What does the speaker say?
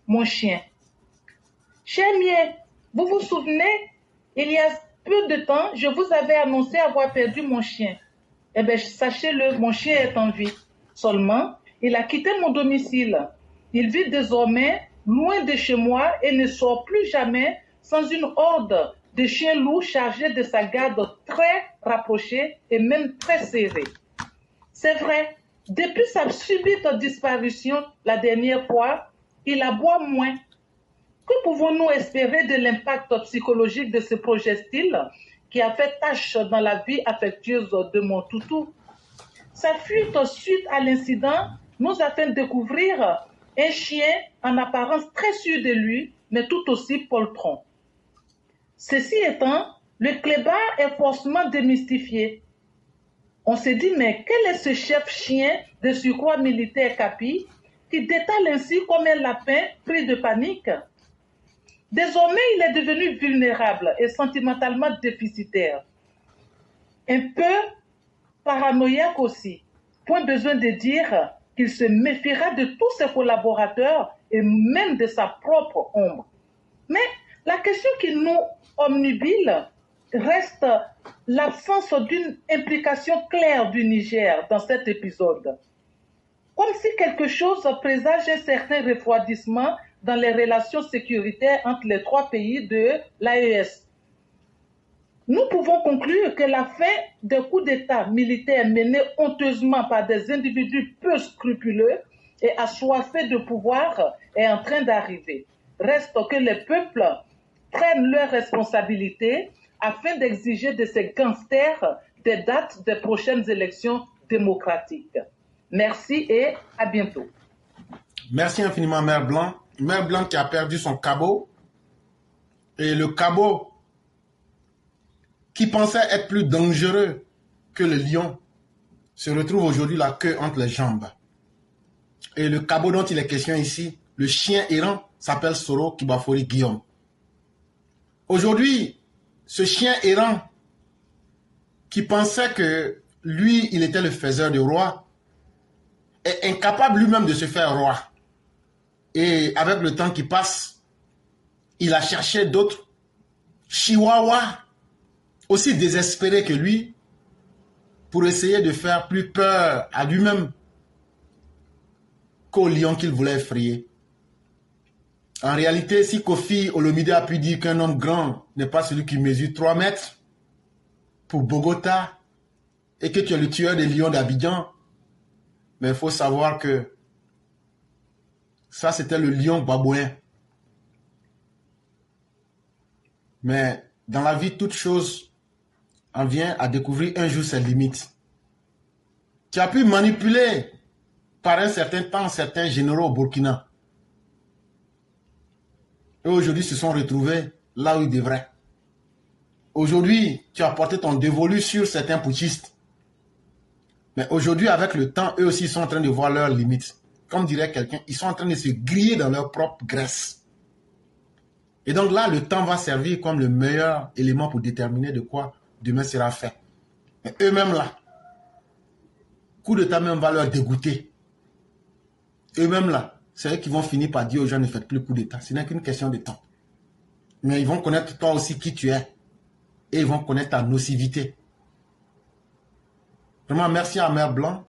mon chien. Cher Mier, vous vous souvenez, il y a peu de temps, je vous avais annoncé avoir perdu mon chien. Eh bien, sachez-le, mon chien est en vie. Seulement, il a quitté mon domicile. Il vit désormais loin de chez moi et ne sort plus jamais sans une horde de chiens loups chargés de sa garde très rapprochée et même très serrée. C'est vrai, depuis sa subite disparition la dernière fois, il aboie moins. Que pouvons-nous espérer de l'impact psychologique de ce projectile qui a fait tache dans la vie affectueuse de mon toutou? Sa fuite suite à l'incident nous a fait découvrir un chien en apparence très sûr de lui, mais tout aussi poltron. Ceci étant, le clébard est forcément démystifié. On se dit, mais quel est ce chef chien de surcroît militaire capi qui détale ainsi comme un lapin pris de panique? Désormais, il est devenu vulnérable et sentimentalement déficitaire. Un peu paranoïaque aussi. Point besoin de dire qu'il se méfiera de tous ses collaborateurs et même de sa propre ombre. Mais la question qui nous omnubile reste l'absence d'une implication claire du Niger dans cet épisode. Comme si quelque chose présage un certain refroidissement dans les relations sécuritaires entre les trois pays de l'AES. Nous pouvons conclure que la fin des coups d'État militaires menés honteusement par des individus peu scrupuleux et assoiffés de pouvoir est en train d'arriver. Reste que les peuples prennent leurs responsabilités afin d'exiger de ces gangsters des dates des prochaines élections démocratiques. Merci et à bientôt. Merci infiniment, Mère Blanc. Mère Blanc qui a perdu son cabot. Et le cabot qui pensait être plus dangereux que le lion se retrouve aujourd'hui la queue entre les jambes. Et le cabot dont il est question ici, le chien errant, s'appelle Soro Kibafori Guillaume. Aujourd'hui, ce chien errant qui pensait que lui, il était le faiseur de roi, est incapable lui-même de se faire roi. Et avec le temps qui passe, il a cherché d'autres chihuahuas aussi désespérés que lui pour essayer de faire plus peur à lui-même qu'au lion qu'il voulait effrayer. En réalité, si Kofi Olomide a pu dire qu'un homme grand n'est pas celui qui mesure 3 mètres pour Bogota et que tu es le tueur des lions d'Abidjan, mais il faut savoir que ça, c'était le lion babouin. Mais dans la vie, toute chose en vient à découvrir un jour ses limites. Tu as pu manipuler par un certain temps certains généraux au Burkina. Et aujourd'hui, se sont retrouvés là où ils devraient. Aujourd'hui, tu as porté ton dévolu sur certains putschistes. Mais aujourd'hui, avec le temps, eux aussi sont en train de voir leurs limites. Comme dirait quelqu'un, ils sont en train de se griller dans leur propre graisse. Et donc là, le temps va servir comme le meilleur élément pour déterminer de quoi demain sera fait. Mais eux-mêmes là, coup de temps même va leur dégoûter. Eux-mêmes là, c'est eux qui vont finir par dire aux gens ne faites plus coup d'état. Ce n'est qu'une question de temps. Mais ils vont connaître toi aussi qui tu es. Et ils vont connaître ta nocivité. Vraiment, merci à Mère Blanc.